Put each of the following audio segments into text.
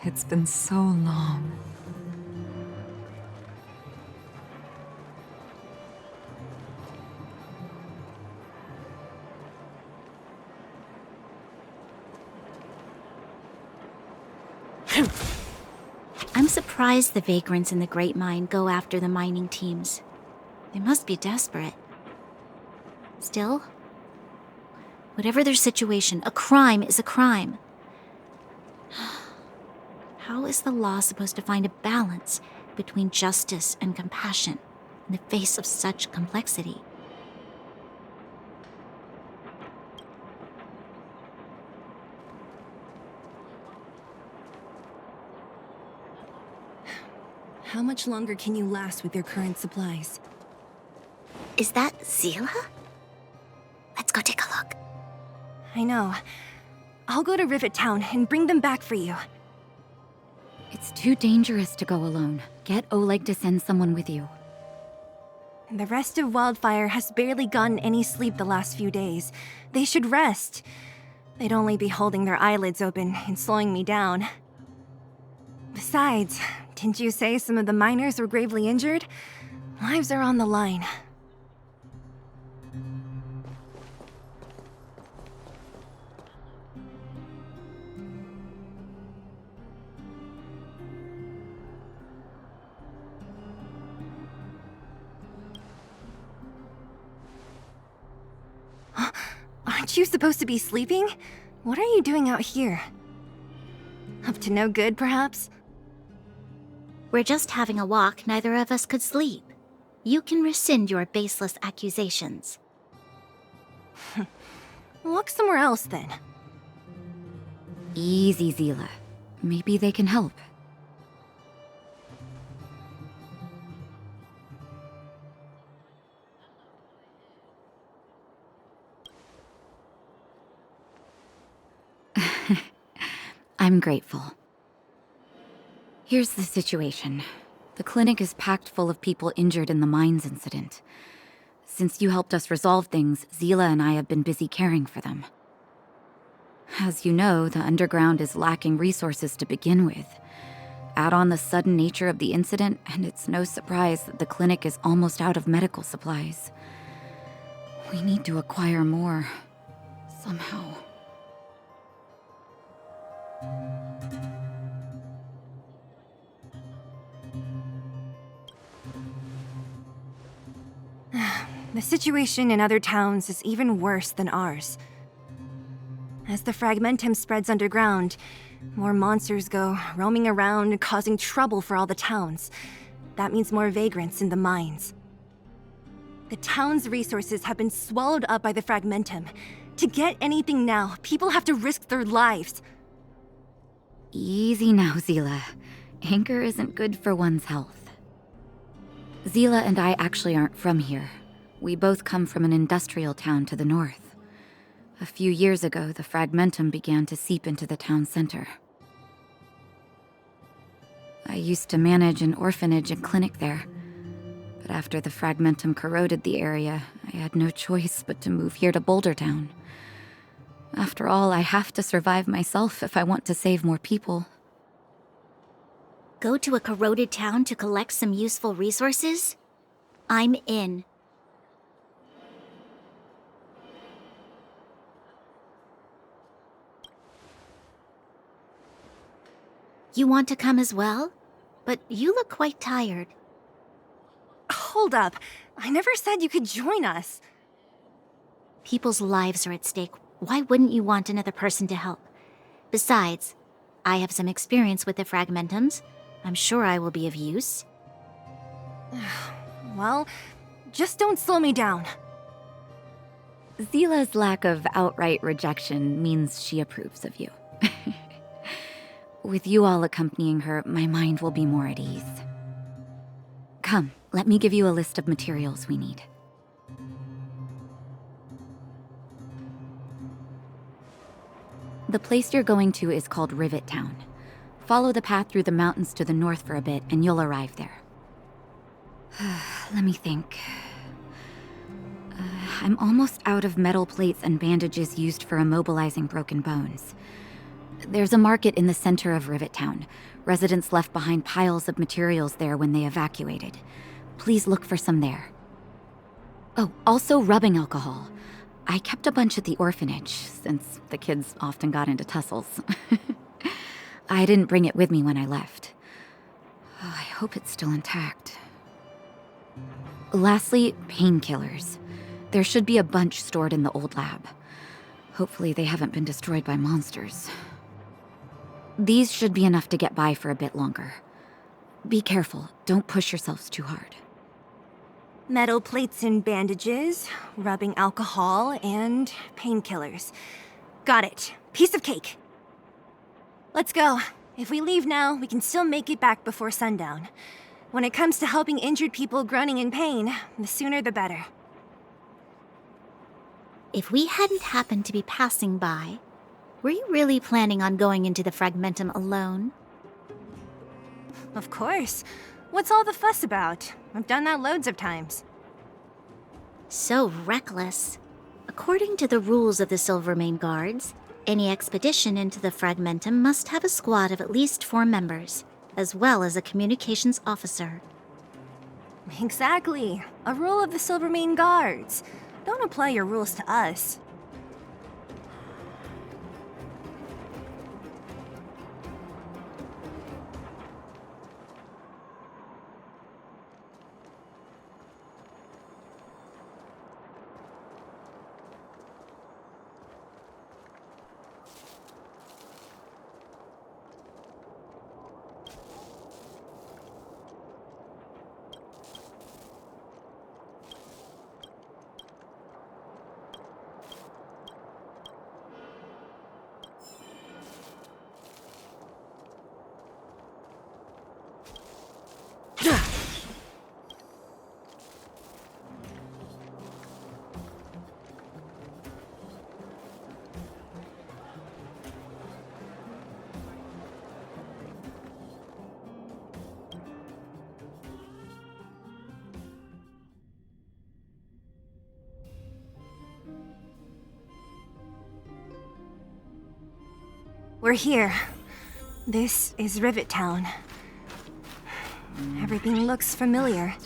It's been so long. I'm surprised the vagrants in the Great Mine go after the mining teams. They must be desperate. Still, whatever their situation, a crime is a crime. How is the law supposed to find a balance between justice and compassion in the face of such complexity? How much longer can you last with your current supplies? Is that Zila? Let's go take a look. I know. I'll go to Rivet Town and bring them back for you. It's too dangerous to go alone. Get Oleg to send someone with you. The rest of Wildfire has barely gotten any sleep the last few days. They should rest. They'd only be holding their eyelids open and slowing me down. Besides, didn't you say some of the miners were gravely injured? Lives are on the line. Aren't you supposed to be sleeping? What are you doing out here? Up to no good, perhaps? We're just having a walk, neither of us could sleep. You can rescind your baseless accusations. Look somewhere else, then. Easy, Zila. Maybe they can help. I'm grateful. Here's the situation. The clinic is packed full of people injured in the mines incident. Since you helped us resolve things, Zila and I have been busy caring for them. As you know, the underground is lacking resources to begin with. Add on the sudden nature of the incident, and it's no surprise that the clinic is almost out of medical supplies. We need to acquire more, somehow. The situation in other towns is even worse than ours. As the fragmentum spreads underground, more monsters go roaming around, causing trouble for all the towns. That means more vagrants in the mines. The town's resources have been swallowed up by the fragmentum. To get anything now, people have to risk their lives. Easy now, Zila. Anger isn't good for one's health. Zila and I actually aren't from here. We both come from an industrial town to the north. A few years ago, the fragmentum began to seep into the town center. I used to manage an orphanage and clinic there. But after the fragmentum corroded the area, I had no choice but to move here to Boulder Town. After all, I have to survive myself if I want to save more people. Go to a corroded town to collect some useful resources? I'm in. You want to come as well? But you look quite tired. Hold up. I never said you could join us. People's lives are at stake. Why wouldn't you want another person to help? Besides, I have some experience with the fragmentums. I'm sure I will be of use. Well, just don't slow me down. Zila's lack of outright rejection means she approves of you. With you all accompanying her, my mind will be more at ease. Come, let me give you a list of materials we need. The place you're going to is called Rivet Town. Follow the path through the mountains to the north for a bit, and you'll arrive there. Let me think. I'm almost out of metal plates and bandages used for immobilizing broken bones. There's a market in the center of Rivet Town. Residents left behind piles of materials there when they evacuated. Please look for some there. Oh, also rubbing alcohol. I kept a bunch at the orphanage, since the kids often got into tussles. I didn't bring it with me when I left. Oh, I hope it's still intact. Lastly, painkillers. There should be a bunch stored in the old lab. Hopefully they haven't been destroyed by monsters. These should be enough to get by for a bit longer. Be careful, don't push yourselves too hard. Metal plates and bandages, rubbing alcohol, and painkillers. Got it. Piece of cake. Let's go. If we leave now, we can still make it back before sundown. When it comes to helping injured people groaning in pain, the sooner the better. If we hadn't happened to be passing by, were you really planning on going into the Fragmentum alone? Of course. What's all the fuss about? I've done that loads of times. So reckless. According to the rules of the Silvermane Guards, any expedition into the Fragmentum must have a squad of at least 4 members, as well as a communications officer. Exactly. A rule of the Silvermane Guards. Don't apply your rules to us. We're here. This is Rivet Town. Everything looks familiar.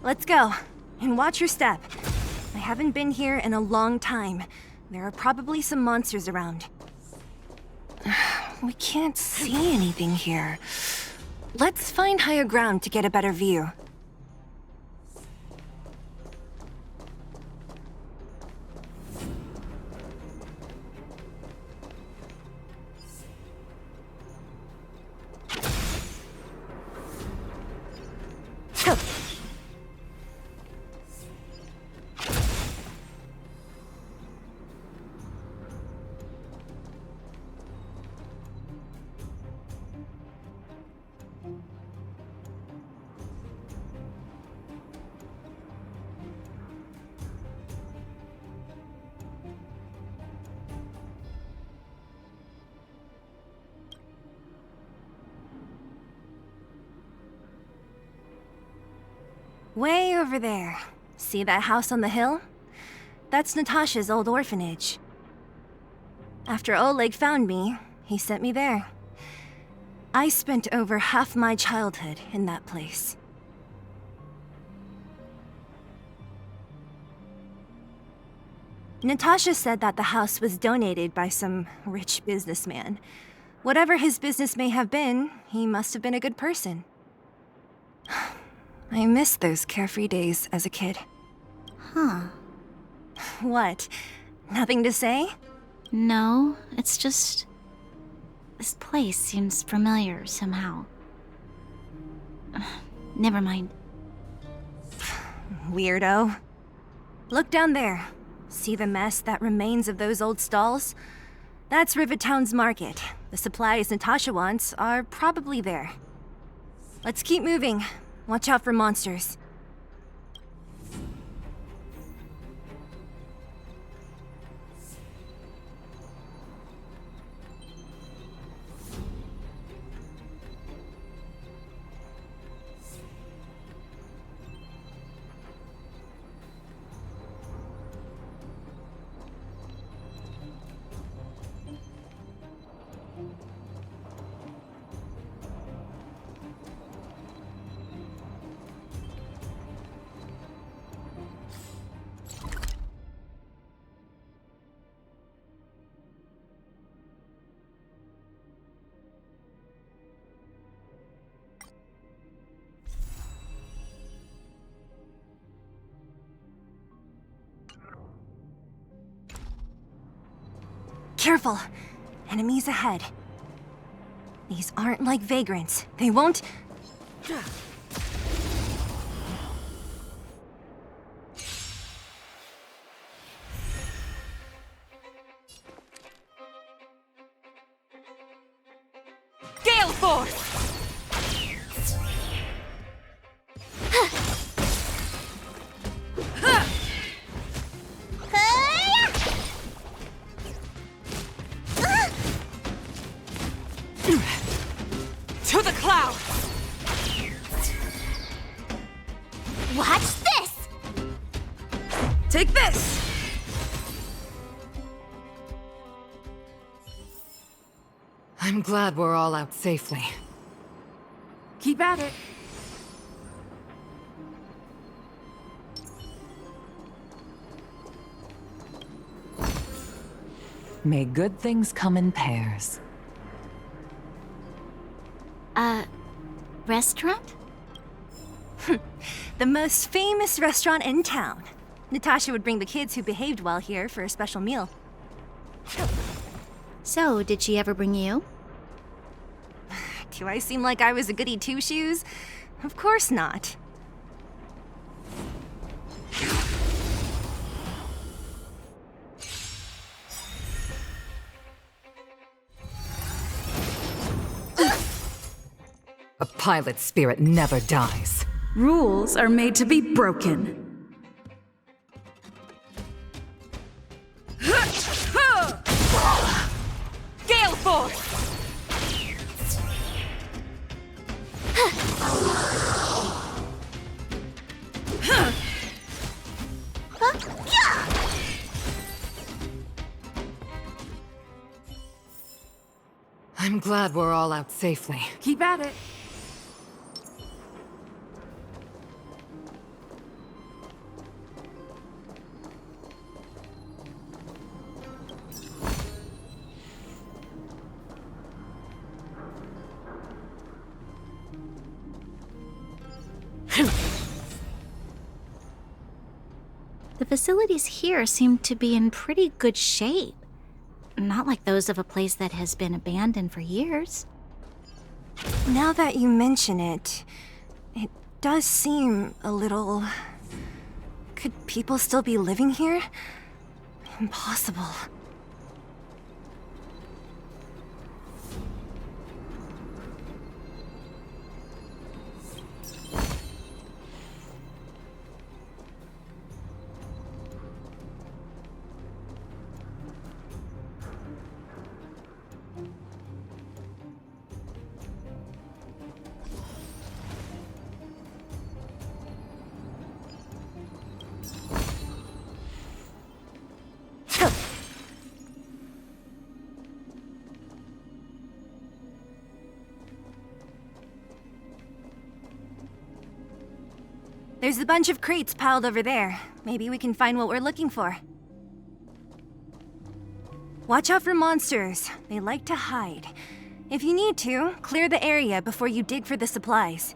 Let's go, and watch your step. I haven't been here in a long time. There are probably some monsters around. We can't see anything here. Let's find higher ground to get a better view. Way over there. See that house on the hill? That's Natasha's old orphanage. After Oleg found me, he sent me there. I spent over half my childhood in that place. Natasha said that the house was donated by some rich businessman. Whatever his business may have been, he must have been a good person. I miss those carefree days as a kid. Huh. What? Nothing to say? No, it's just... this place seems familiar somehow. Never mind. Weirdo. Look down there. See the mess that remains of those old stalls? That's Rivet Town's market. The supplies Natasha wants are probably there. Let's keep moving. Watch out for monsters. Careful! Enemies ahead. These aren't like vagrants. They won't... Gale Force! To the clouds! Watch this! Take this! I'm glad we're all out safely. Keep at it. May good things come in pairs. Restaurant? The most famous restaurant in town. Natasha would bring the kids who behaved well here for a special meal. So, did she ever bring you? Do I seem like I was a goody two-shoes? Of course not. A pilot's spirit never dies. Rules are made to be broken. Gale Force! I'm glad we're all out safely. Keep at it. The facilities here seem to be in pretty good shape. Not like those of a place that has been abandoned for years. Now that you mention it, it does seem a little... Could people still be living here? Impossible. There's a bunch of crates piled over there. Maybe we can find what we're looking for. Watch out for monsters. They like to hide. If you need to, clear the area before you dig for the supplies.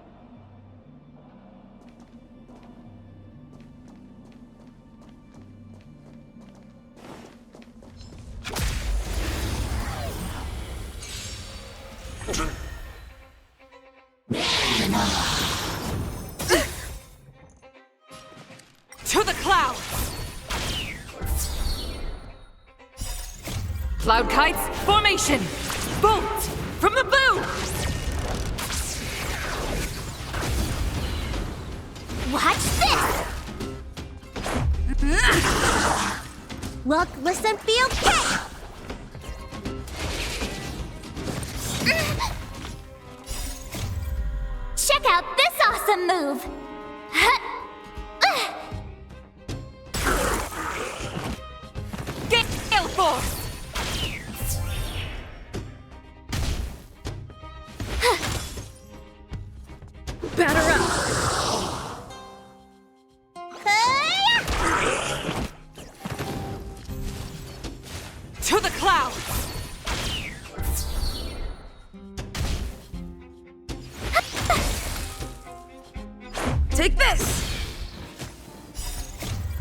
To the clouds! Cloud kites, formation! Bolt from the boom! Watch this! Look, listen, feel, catch! Check out this awesome move! Gale Force! Batter up! To the clouds! Take this!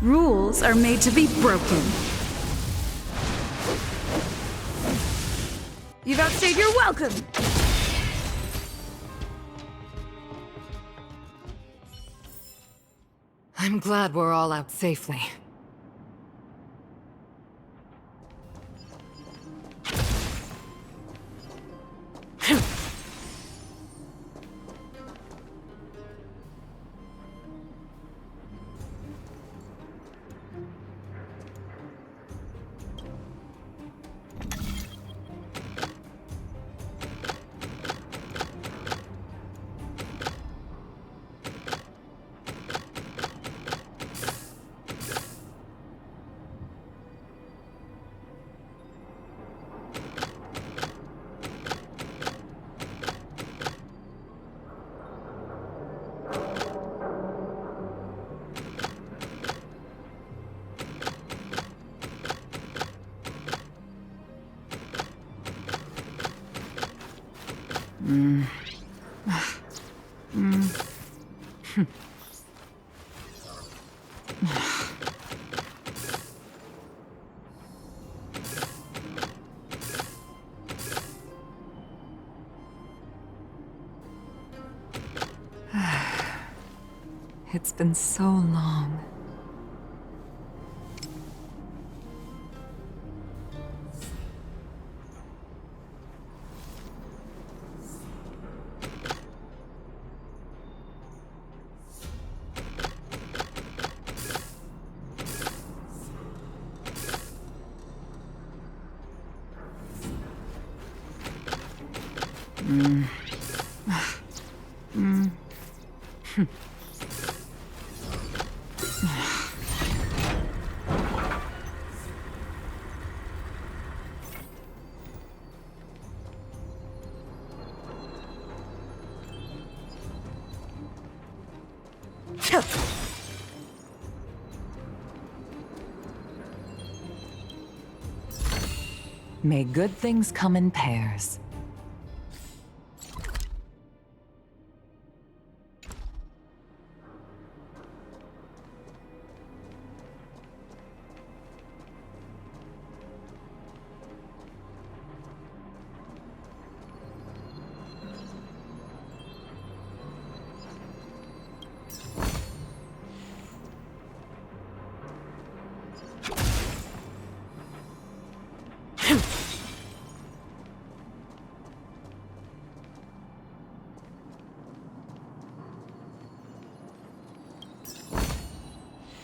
Rules are made to be broken. You've outstayed your welcome! I'm glad we're all out safely. It's been so long. May good things come in pairs.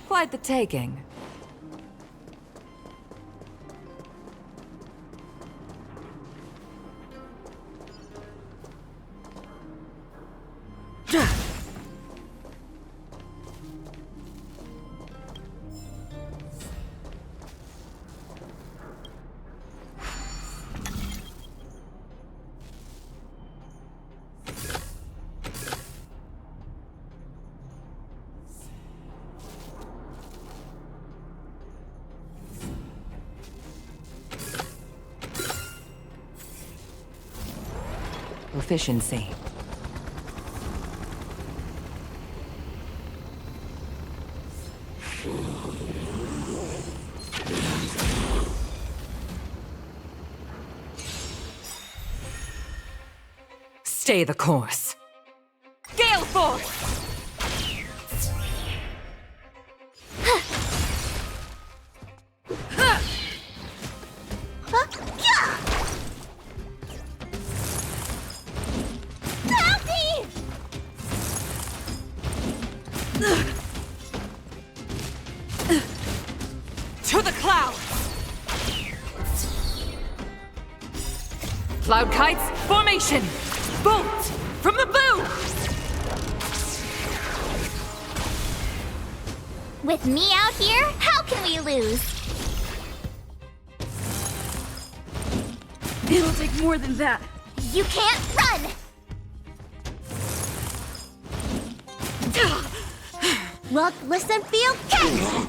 Quite the taking. Efficiency. Stay the course. Gale Force! To the clouds! Cloud kites, formation! Bolt from the boom! With me out here, how can we lose? It'll take more than that. You can't run! Look, listen, feel, catch!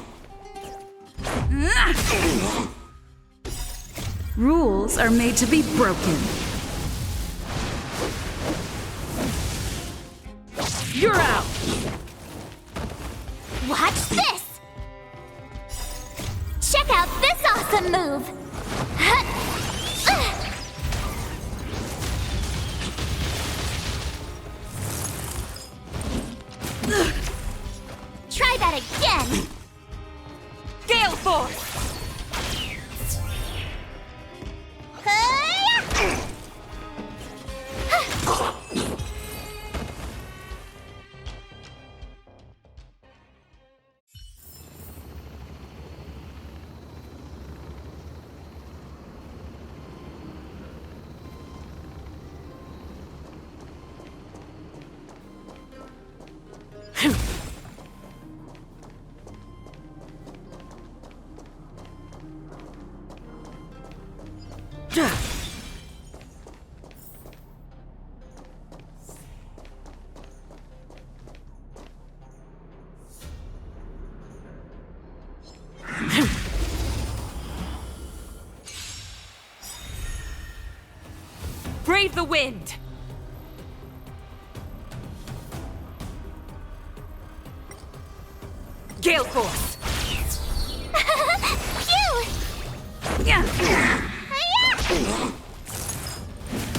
Rules are made to be broken. You're out! Watch this! Check out this awesome move! Brave the wind! Gale Force!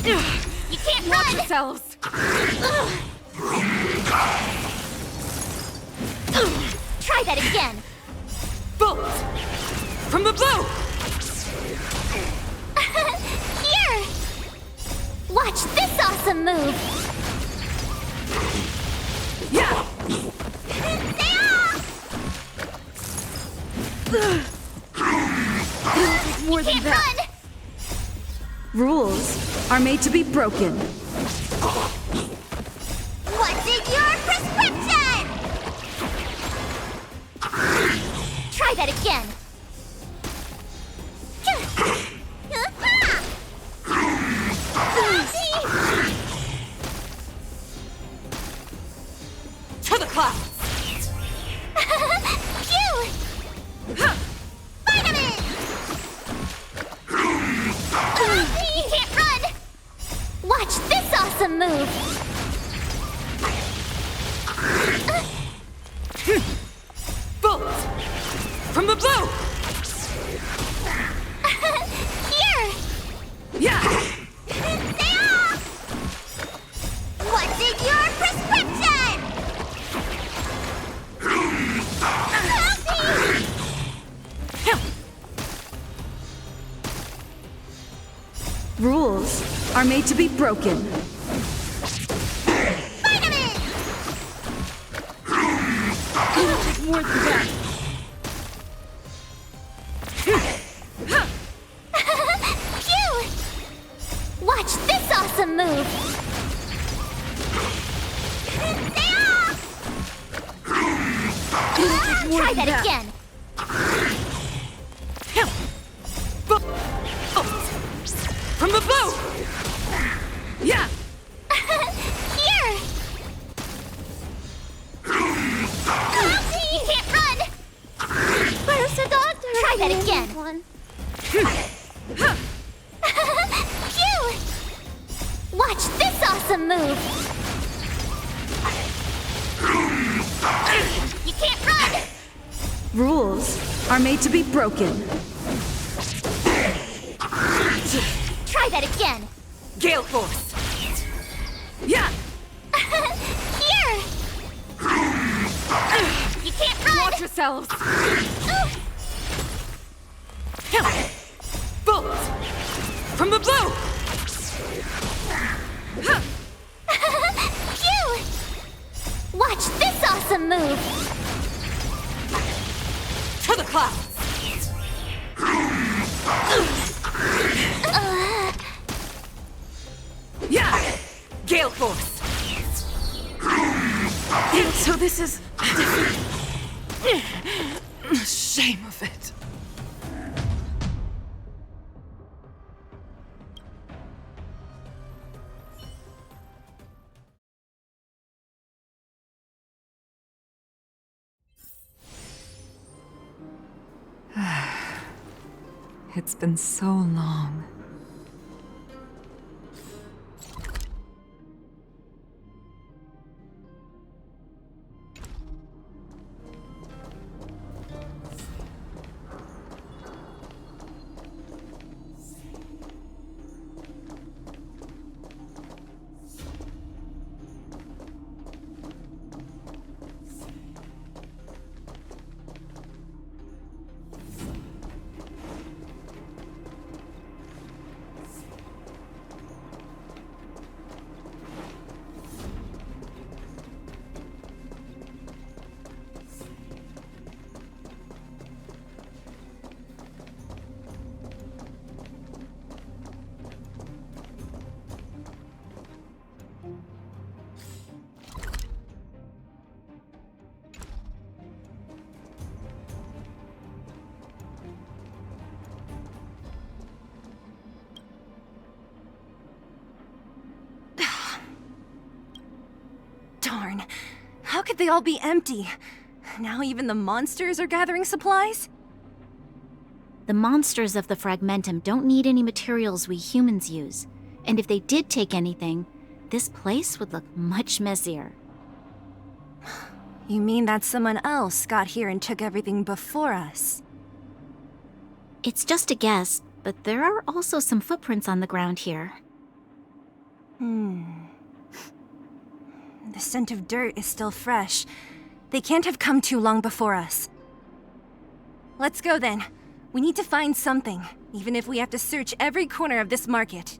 Phew! You can't Watch run! yourselves! Try that again! Bolt! From the blue! Here! Watch this awesome move! Yeah! More than that! Run! Rules are made to be broken. What's in your prescription? Try that again. To the clouds! Phew! Vitamin! You can't run! Watch this awesome move! Bolt! From the blue! Here! Yeah! Stay off! What's in your prescription? Help me! Rules are made to be broken. Vitamin! More than that! Phew! Watch this awesome move! Stay off! Try that again! Bolt! From the blue! Yeah! Here! You can't run! Where's the doctor? Try that again! Phew! Watch this awesome move! You can't run! Rules are made to be broken. Try that again! Gale Force! Yeah! Here! You can't run! Watch yourselves! Bolt! From the blue! Phew! Watch this awesome move! To the clouds! Yeah! Gale Force! So this is... Shame of it. It's been so long. Darn. How could they all be empty? Now even the monsters are gathering supplies? The monsters of the Fragmentum don't need any materials we humans use. And if they did take anything, this place would look much messier. You mean that someone else got here and took everything before us? It's just a guess, but there are also some footprints on the ground here. The scent of dirt is still fresh. They can't have come too long before us. Let's go then. We need to find something, even if we have to search every corner of this market.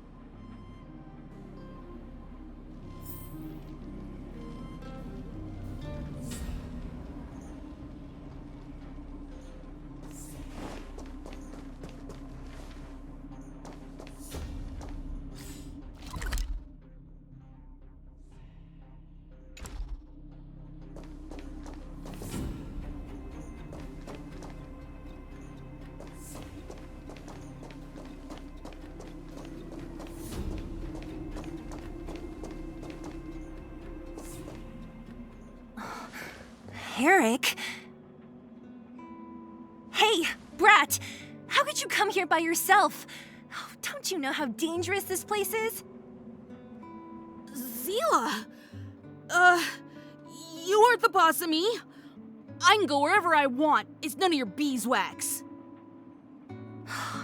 Eric? Hey, Brat! How could you come here by yourself? Oh, don't you know how dangerous this place is? Zila! You aren't the boss of me. I can go wherever I want. It's none of your beeswax.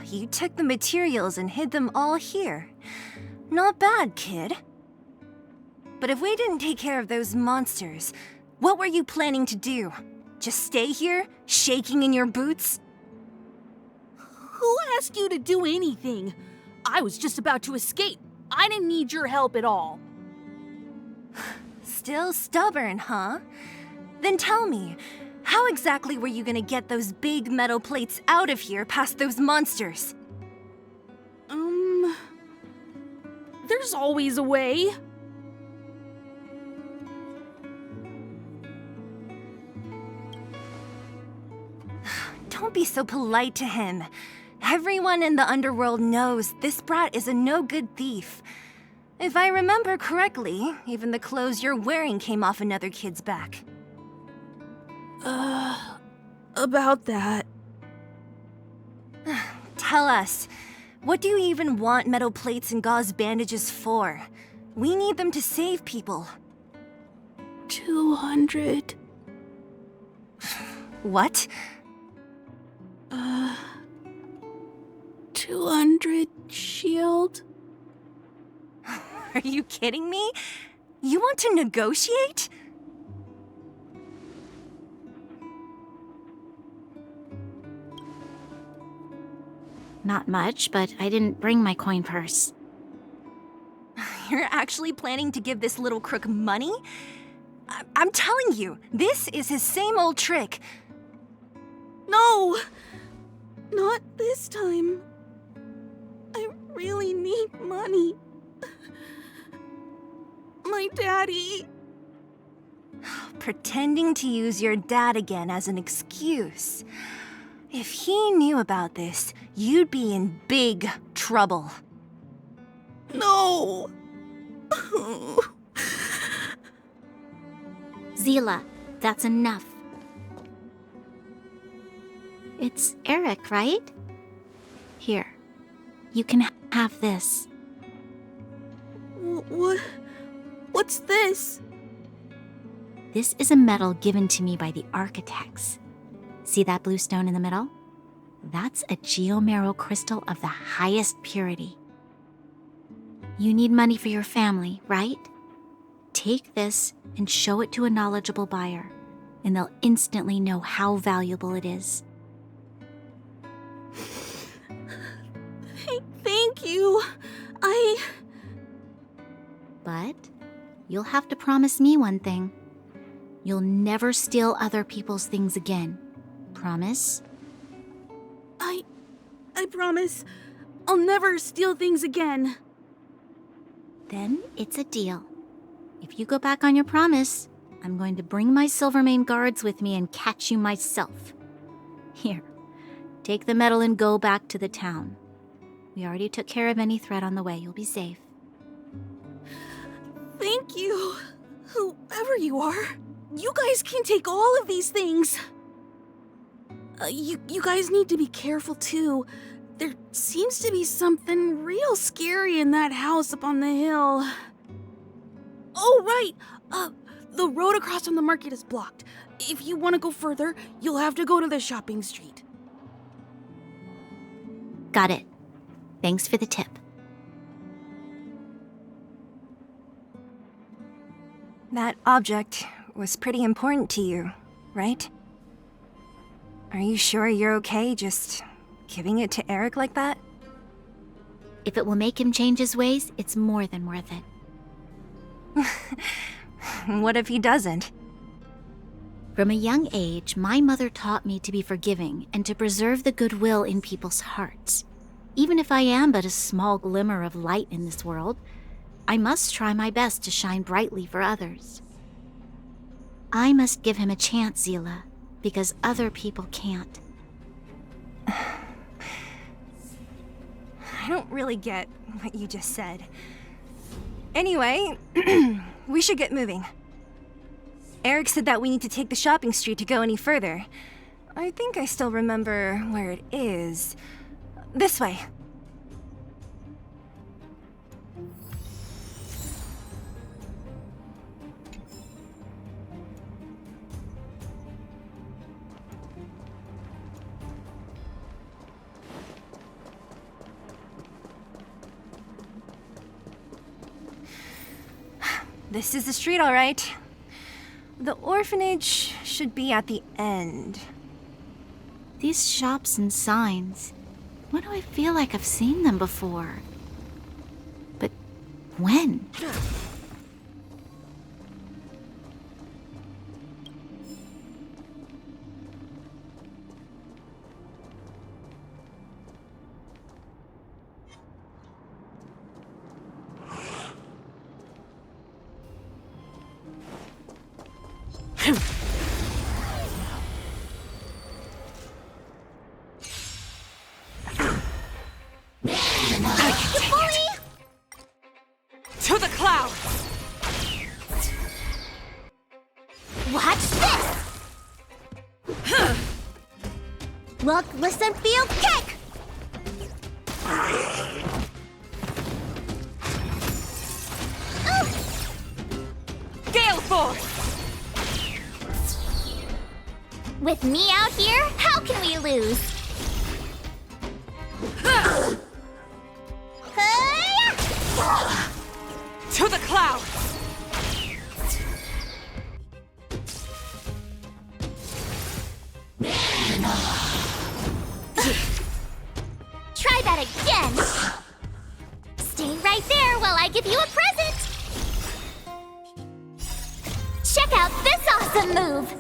You took the materials and hid them all here. Not bad, kid. But if we didn't take care of those monsters, what were you planning to do? Just stay here, shaking in your boots? Who asked you to do anything? I was just about to escape. I didn't need your help at all. Still stubborn, huh? Then tell me, how exactly were you gonna get those big metal plates out of here past those monsters? There's always a way. Don't be so polite to him. Everyone in the underworld knows this brat is a no-good thief. If I remember correctly, even the clothes you're wearing came off another kid's back. About that. Tell us, what do you even want metal plates and gauze bandages for? We need them to save people. 200. What? 200 shield? Are you kidding me? You want to negotiate? Not much, but I didn't bring my coin purse. You're actually planning to give this little crook money? I'm telling you, this is his same old trick. No! Not this time. I really need money. My daddy. Pretending to use your dad again as an excuse. If he knew about this, you'd be in big trouble. No! Zila, that's enough. It's Eric, right? Here, you can have this. What's this? This is a medal given to me by the architects. See that blue stone in the middle? That's a geomarrow crystal of the highest purity. You need money for your family, right? Take this and show it to a knowledgeable buyer, and they'll instantly know how valuable it is. Thank you. But you'll have to promise me one thing. You'll never steal other people's things again. Promise? I promise. I'll never steal things again. Then it's a deal. If you go back on your promise, I'm going to bring my Silvermane guards with me and catch you myself. Here, take the medal and go back to the town. We already took care of any threat on the way. You'll be safe. Thank you. Whoever you are, you guys can take all of these things. You guys need to be careful too. There seems to be something real scary in that house up on the hill. Oh, right. The road across from the market is blocked. If you want to go further, you'll have to go to the shopping street. Got it. Thanks for the tip. That object was pretty important to you, right? Are you sure you're okay just giving it to Eric like that? If it will make him change his ways, it's more than worth it. What if he doesn't? From a young age, my mother taught me to be forgiving and to preserve the goodwill in people's hearts. Even if I am but a small glimmer of light in this world, I must try my best to shine brightly for others. I must give him a chance, Zila, because other people can't. I don't really get what you just said. Anyway, we should get moving. Eric said that we need to take the shopping street to go any further. I think I still remember where it is. This way. This is the street, all right. The orphanage should be at the end. These shops and signs, why do I feel like I've seen them before? But when? To the clouds! Watch this! Look, listen, feel, kick! Gale Force! With me out here, how can we lose? Hi-ya! To the clouds! Try that again! Stay right there while I give you a present! Check out this awesome move!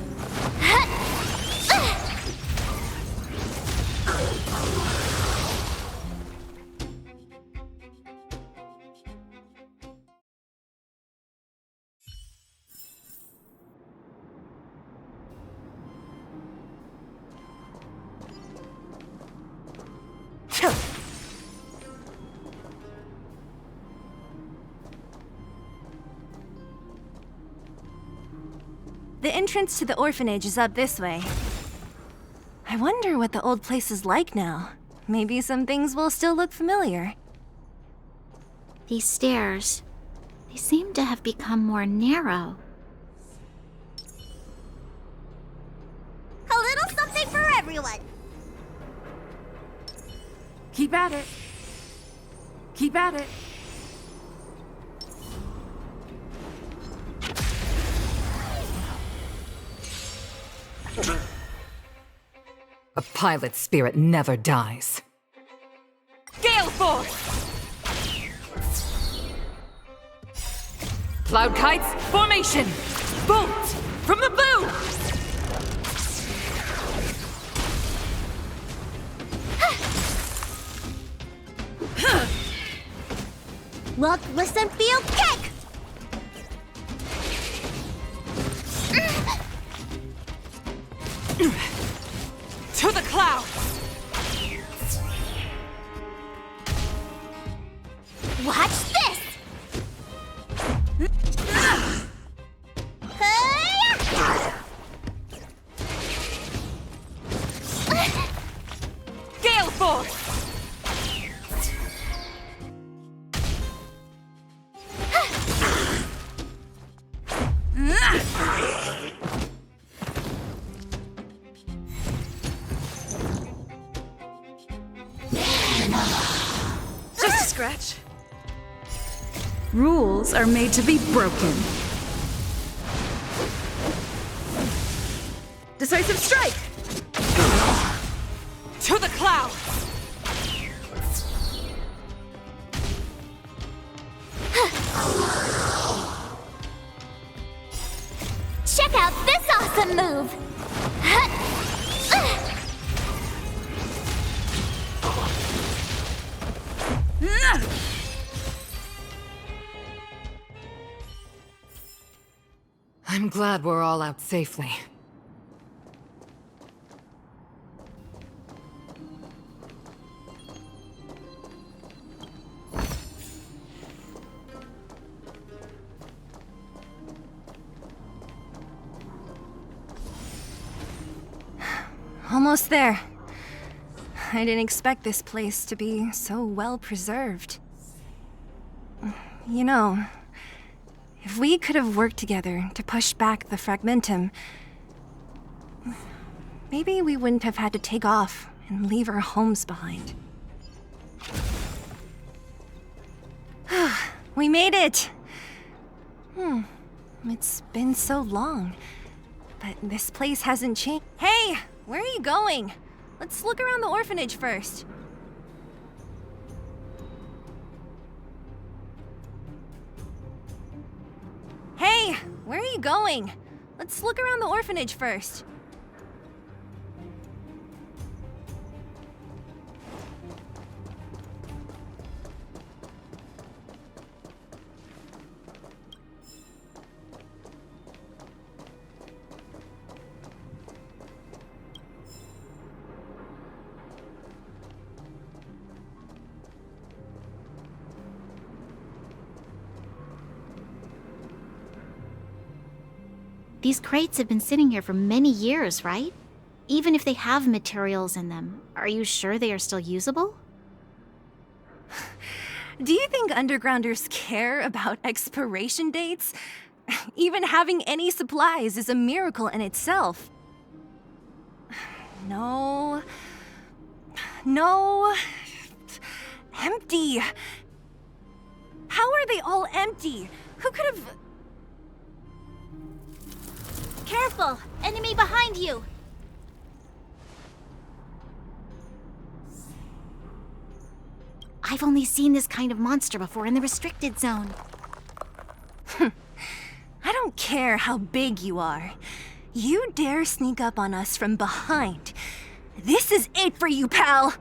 The entrance to the orphanage is up this way. I wonder what the old place is like now. Maybe some things will still look familiar. These stairs, they seem to have become more narrow. A little something for everyone! Keep at it. Keep at it. A pilot's spirit never dies. Gale Force! Cloud kites, formation! Bolt! From the blue! Look, listen, feel, kick! To the clouds! Watch this! scratch. Rules are made to be broken. Decisive strike! To the clouds! Check out this awesome move! I'm glad we're all out safely. Almost there. I didn't expect this place to be so well preserved. You know, if we could have worked together to push back the Fragmentum, maybe we wouldn't have had to take off and leave our homes behind. We made it! It's been so long, but this place hasn't changed. Hey! Where are you going? Let's look around the orphanage first. Hey! Where are you going? Let's look around the orphanage first. These crates have been sitting here for many years, right? Even if they have materials in them, are you sure they are still usable? Do you think undergrounders care about expiration dates? Even having any supplies is a miracle in itself. No. No. Empty. How are they all empty? Who could have... Careful! Enemy behind you! I've only seen this kind of monster before in the restricted zone. I don't care how big you are. You dare sneak up on us from behind. This is it for you, pal!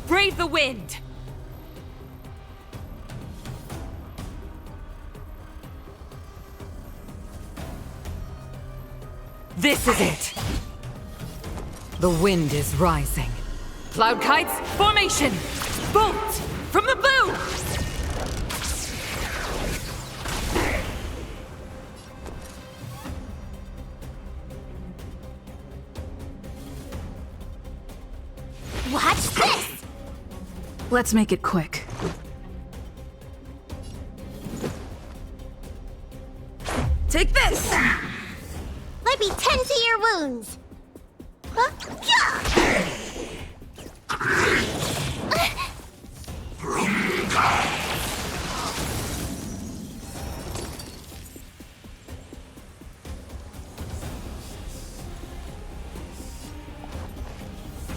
Brave the wind! This is it! The wind is rising. Cloud kites, formation! Bolt! From the blue! Watch this! Let's make it quick. Take this! Let me tend to your wounds.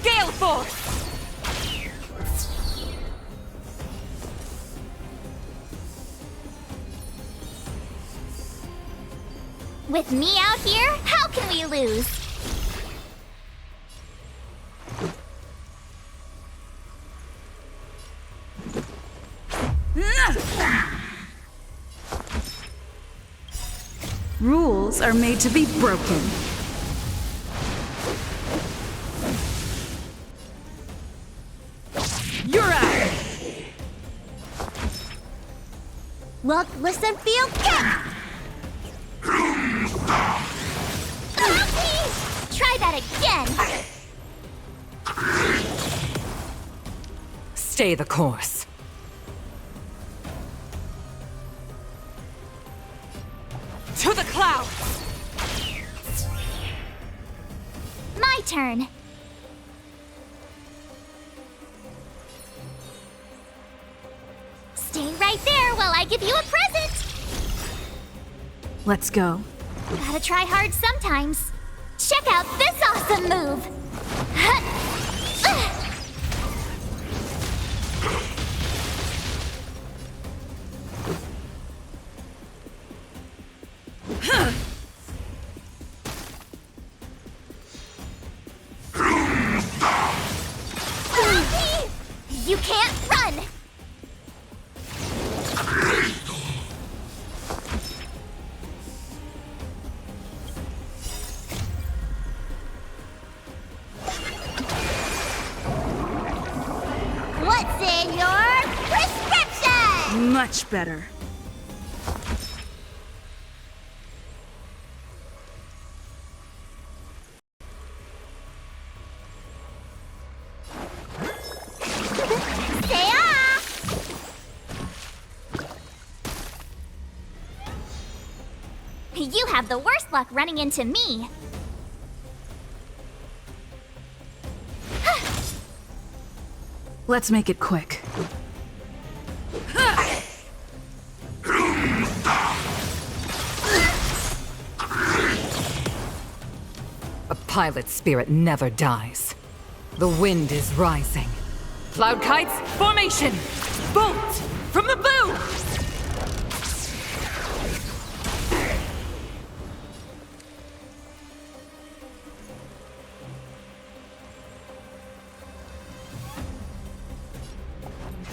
Gale force! With me out here, how can we lose? Rules are made to be broken. You're out! Look, listen, feel, get! Try that again! Stay the course. To the clouds! My My turn. Stay right there while I give you a present. Let's go. Gotta try hard sometimes. Check out this awesome move. You can't run! What's in your prescription? Much better. Say ah! You have the worst luck running into me. Let's make it quick. A pilot's spirit never dies. The wind is rising. Cloud kites, formation! Bolt from the blue!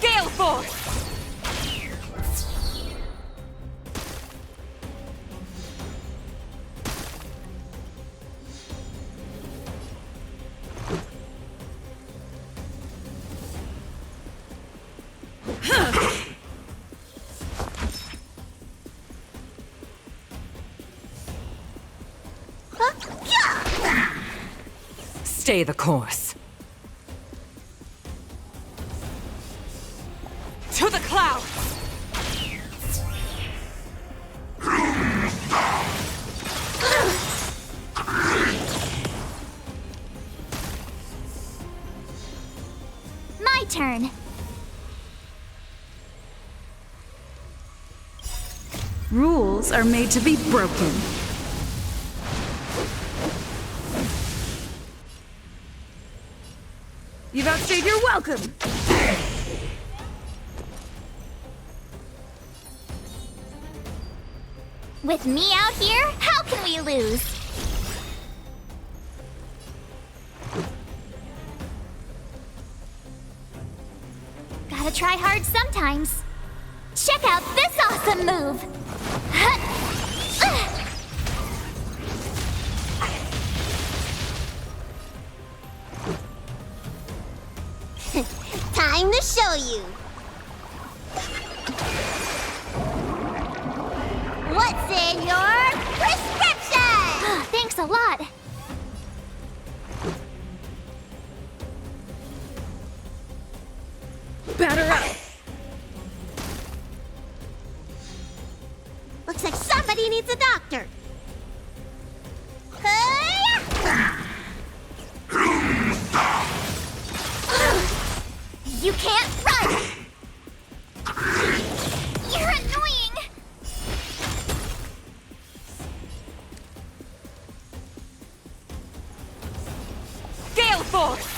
Gale force! Stay the course. To the clouds! My turn. Rules are made to be broken. You've outstayed your welcome! With me out here, how can we lose? Gotta try hard sometimes. Check out this awesome move! Time to show you! What's in your prescription? Thanks a lot. Batter up! Looks like somebody needs a doctor. You can't run! You're annoying! Gale force!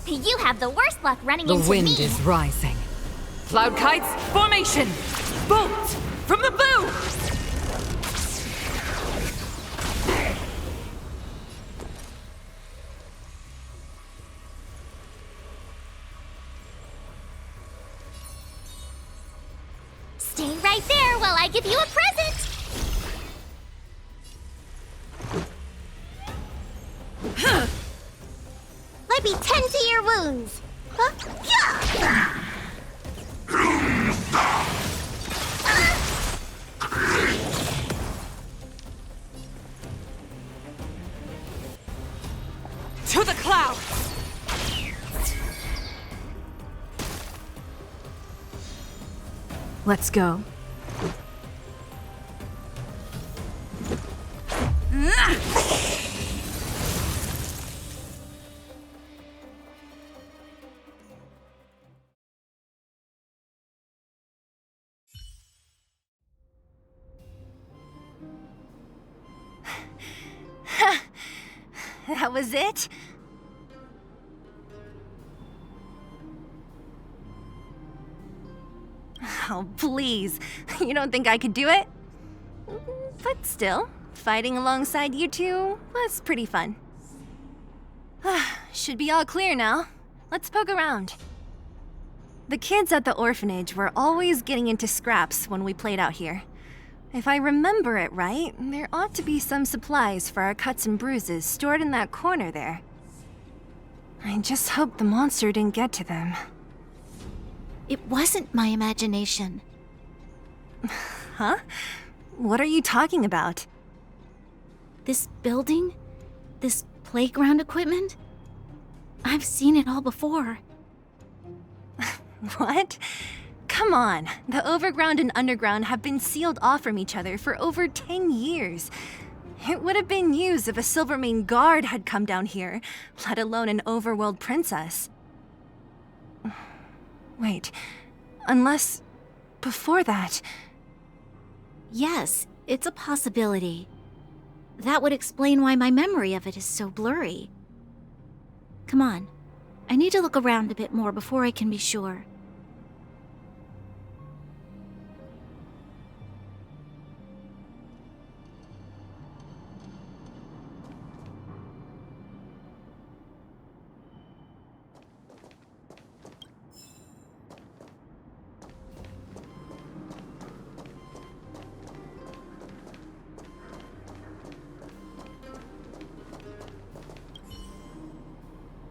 You have the worst luck running The into wind me. is rising. Cloud kites, formation! Bolt from the blue! Stay right there while I give you a present! Let me tend to your wounds! To the clouds! Let's go. That was it? Oh, please. You don't think I could do it? But still, fighting alongside you two was pretty fun. Should be all clear now. Let's poke around. The kids at the orphanage were always getting into scraps when we played out here. If I remember it right, there ought to be some supplies for our cuts and bruises stored in that corner there. I just hope the monster didn't get to them. It wasn't my imagination. Huh? What are you talking about? This building? This playground equipment? I've seen it all before. What? Come on, the overground and underground have been sealed off from each other for over 10 years. It would have been used if a Silvermane guard had come down here, let alone an overworld princess. Wait, unless before that... Yes, it's a possibility. That would explain why my memory of it is so blurry. Come on, I need to look around a bit more before I can be sure.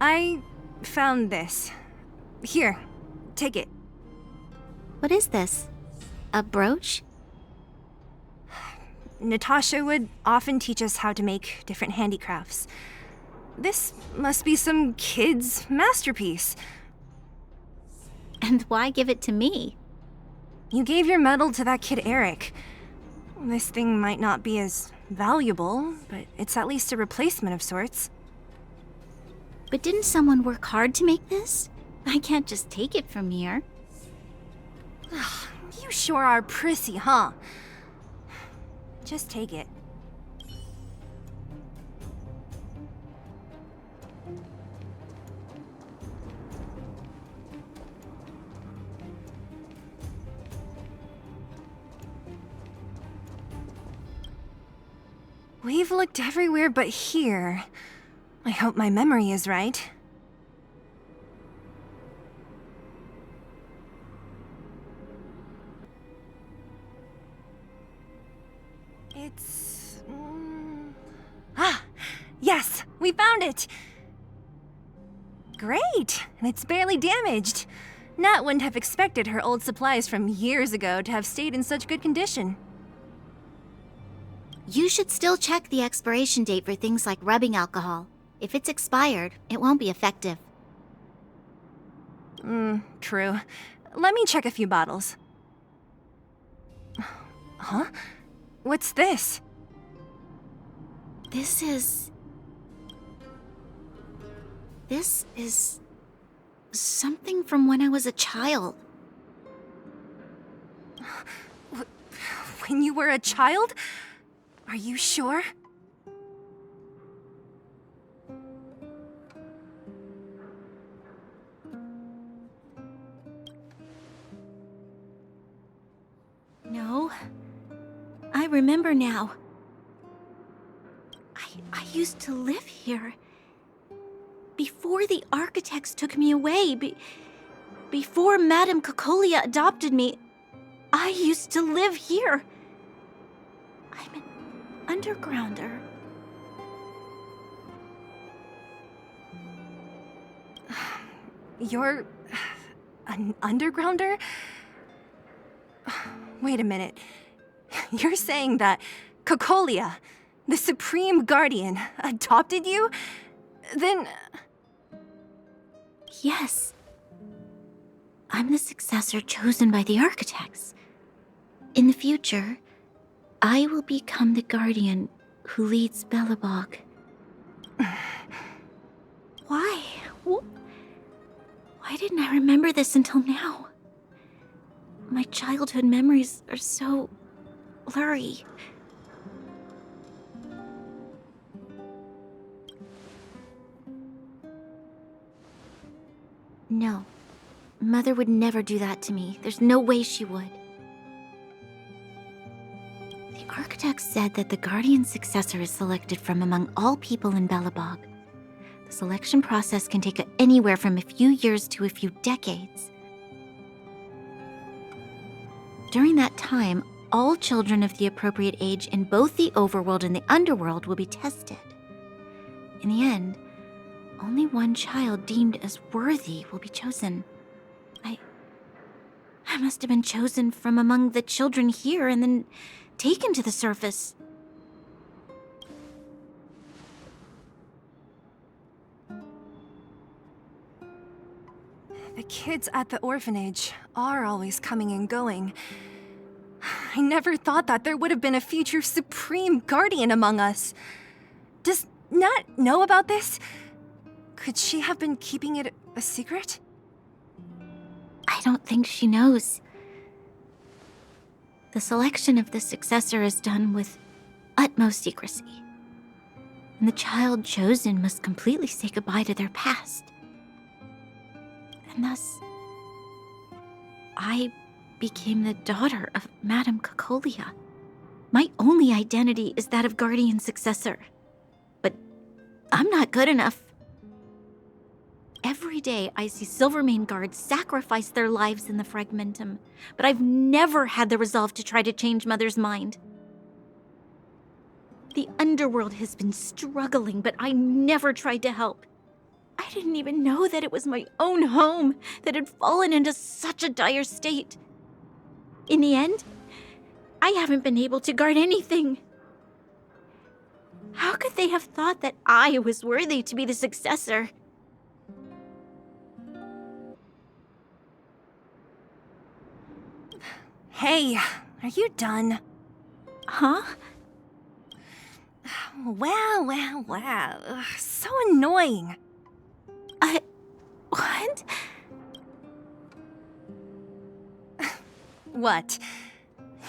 I found this. Here, take it. What is this? A brooch? Natasha would often teach us how to make different handicrafts. This must be some kid's masterpiece. And why give it to me? You gave your medal to that kid Eric. This thing might not be as valuable, but it's at least a replacement of sorts. But didn't someone work hard to make this? I can't just take it from here. You sure are prissy, huh? Just take it. We've looked everywhere but here. I hope my memory is right. It's... Yes! We found it! Great! And it's barely damaged. Nat wouldn't have expected her old supplies from years ago to have stayed in such good condition. You should still check the expiration date for things like rubbing alcohol. If it's expired, it won't be effective. True. Let me check a few bottles. Huh? What's this? This is something from when I was a child. When you were a child? Are you sure? No. I remember now. I used to live here. Before the architects took me away, before Madame Cocolia adopted me, I used to live here. I'm an undergrounder. You're... an undergrounder? Wait a minute. You're saying that Cocolia, the Supreme Guardian, adopted you? Then... Yes. I'm the successor chosen by the architects. In the future, I will become the guardian who leads Belobog. Why? Why didn't I remember this until now? My childhood memories are so blurry. No. Mother would never do that to me. There's no way she would. The architect said that the guardian successor is selected from among all people in Belobog. The selection process can take anywhere from a few years to a few decades. During that time, all children of the appropriate age in both the overworld and the underworld will be tested. In the end, only one child deemed as worthy will be chosen. I must have been chosen from among the children here and then taken to the surface. The kids at the orphanage are always coming and going. I never thought that there would have been a future Supreme Guardian among us. Does Nat know about this? Could she have been keeping it a secret? I don't think she knows. The selection of the successor is done with utmost secrecy. And the child chosen must completely say goodbye to their past. And thus, I became the daughter of Madame Cocolia. My only identity is that of guardian successor. But I'm not good enough. Every day I see Silvermane guards sacrifice their lives in the Fragmentum, but I've never had the resolve to try to change Mother's mind. The underworld has been struggling, but I never tried to help. I didn't even know that it was my own home that had fallen into such a dire state. In the end, I haven't been able to guard anything. How could they have thought that I was worthy to be the successor? Hey, are you done? Huh? Wow. Ugh, so annoying. What? What?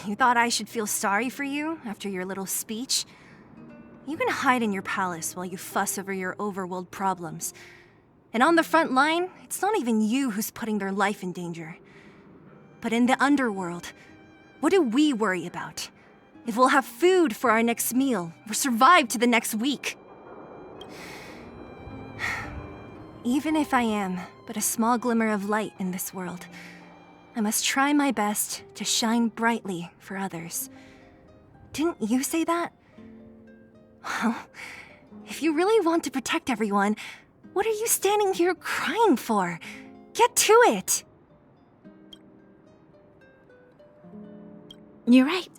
You thought I should feel sorry for you after your little speech? You can hide in your palace while you fuss over your overworld problems. And on the front line, it's not even you who's putting their life in danger. But in the underworld, what do we worry about? If we'll have food for our next meal, or survive to the next week. Even if I am but a small glimmer of light in this world, I must try my best to shine brightly for others. Didn't you say that? Well, if you really want to protect everyone, what are you standing here crying for? Get to it! You're right.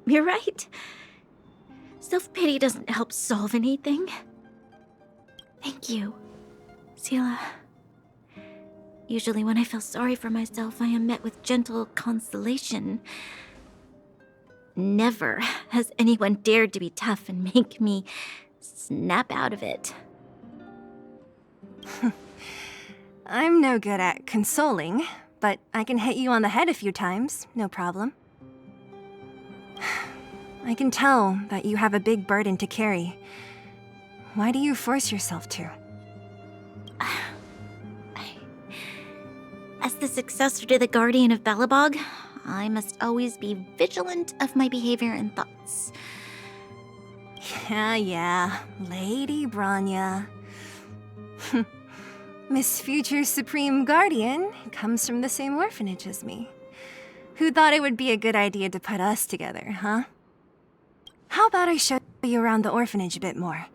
You're right. Self-pity doesn't help solve anything. Thank you, Sela. Usually when I feel sorry for myself, I am met with gentle consolation. Never has anyone dared to be tough and make me snap out of it. I'm no good at consoling, but I can hit you on the head a few times, no problem. I can tell that you have a big burden to carry. Why do you force yourself to? As the successor to the Guardian of Belobog, I must always be vigilant of my behavior and thoughts. Yeah, Lady Branya. Miss Future Supreme Guardian comes from the same orphanage as me. Who thought it would be a good idea to put us together, huh? How about I show you around the orphanage a bit more?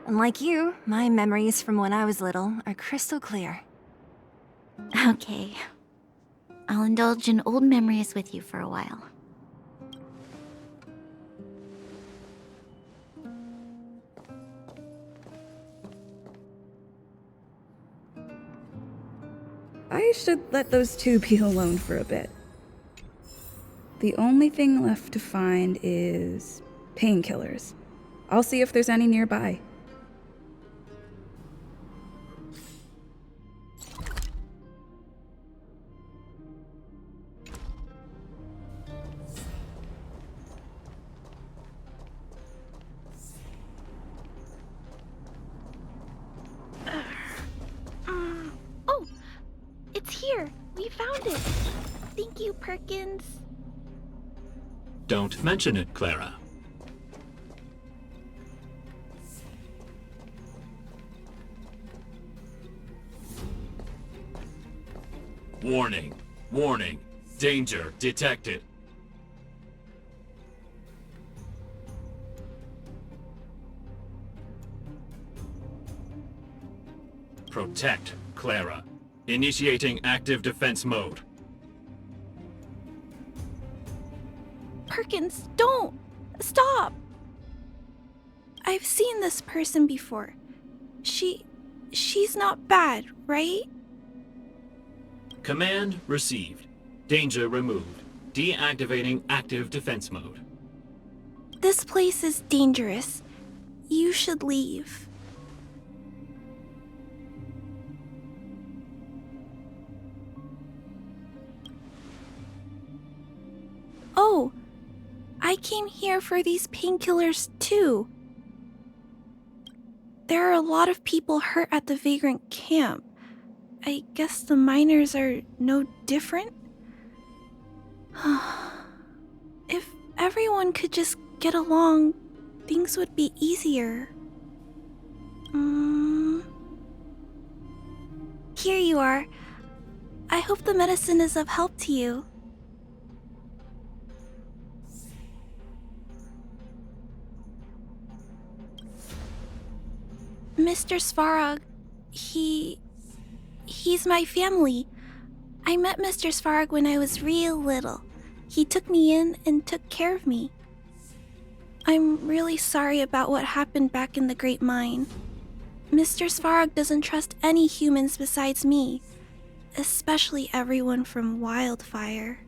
Unlike you, my memories from when I was little are crystal clear. Okay. I'll indulge in old memories with you for a while. I should let those two be alone for a bit. The only thing left to find is painkillers. I'll see if there's any nearby. It's here. We found it. Thank you, Perkins. Don't mention it, Clara. Warning. Warning. Danger detected. Protect, Clara. Initiating active defense mode. Perkins, don't! Stop! I've seen this person before. She's not bad, right? Command received. Danger removed. Deactivating active defense mode. This place is dangerous. You should leave. Oh, I came here for these painkillers too. There are a lot of people hurt at the Vagrant camp. I guess the miners are no different? If everyone could just get along, things would be easier. Here you are. I hope the medicine is of help to you. Mr. Svarog, he's my family. I met Mr. Svarog when I was real little. He took me in and took care of me. I'm really sorry about what happened back in the Great Mine. Mr. Svarog doesn't trust any humans besides me, especially everyone from Wildfire.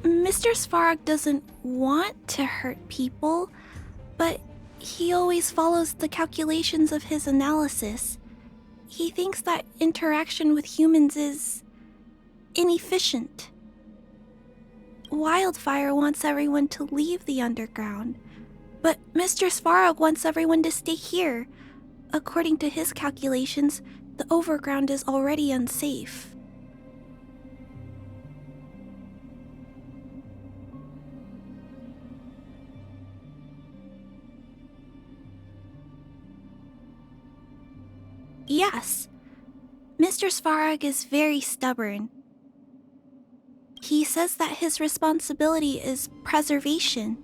Mr. Svarog doesn't want to hurt people, but he always follows the calculations of his analysis. He thinks that interaction with humans is inefficient. Wildfire wants everyone to leave the underground, but Mr. Svarog wants everyone to stay here. According to his calculations, the overground is already unsafe. Yes, Mr. Svarog is very stubborn. He says that his responsibility is preservation.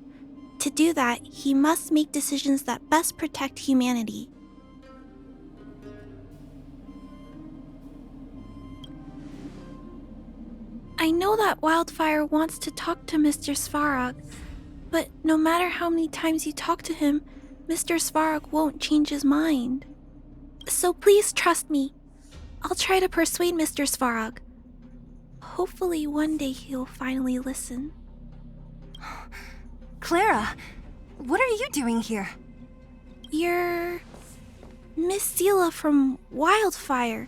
To do that, he must make decisions that best protect humanity. I know that Wildfire wants to talk to Mr. Svarog, but no matter how many times you talk to him, Mr. Svarog won't change his mind. So please trust me. I'll try to persuade Mr. Svarog. Hopefully one day he'll finally listen. Clara, what are you doing here? You're Miss Seela from Wildfire.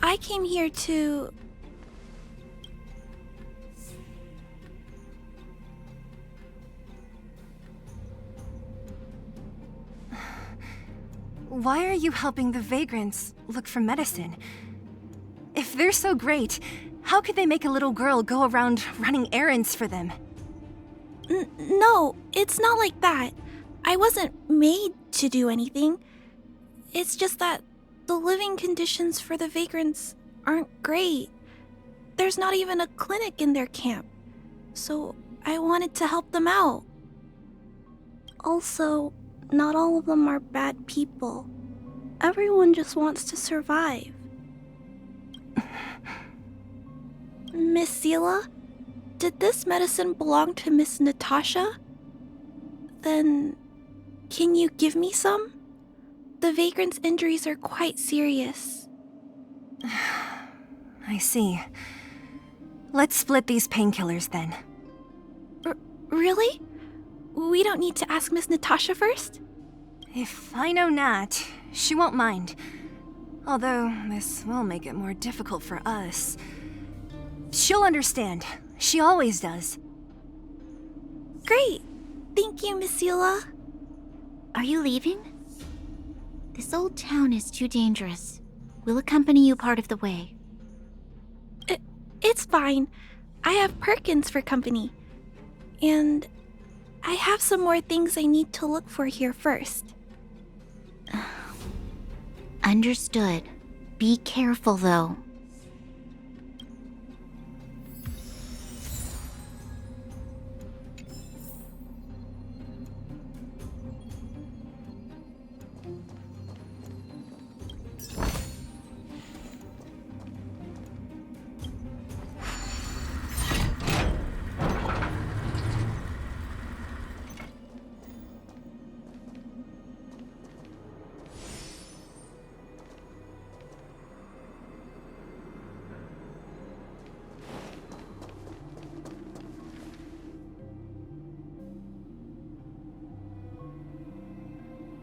I came here to... Why are you helping the Vagrants look for medicine? If they're so great, how could they make a little girl go around running errands for them? No, it's not like that. I wasn't made to do anything. It's just that the living conditions for the Vagrants aren't great. There's not even a clinic in their camp, so I wanted to help them out. Also, not all of them are bad people. Everyone just wants to survive. Miss Seela, did this medicine belong to Miss Natasha? Then, can you give me some? The Vagrant's injuries are quite serious. I see. Let's split these painkillers then. Really? We don't need to ask Miss Natasha first? If I know Nat, she won't mind. Although, this will make it more difficult for us. She'll understand. She always does. Great. Thank you, Misila. Are you leaving? This old town is too dangerous. We'll accompany you part of the way. It's fine. I have Perkins for company. And I have some more things I need to look for here first. Understood. Be careful, though.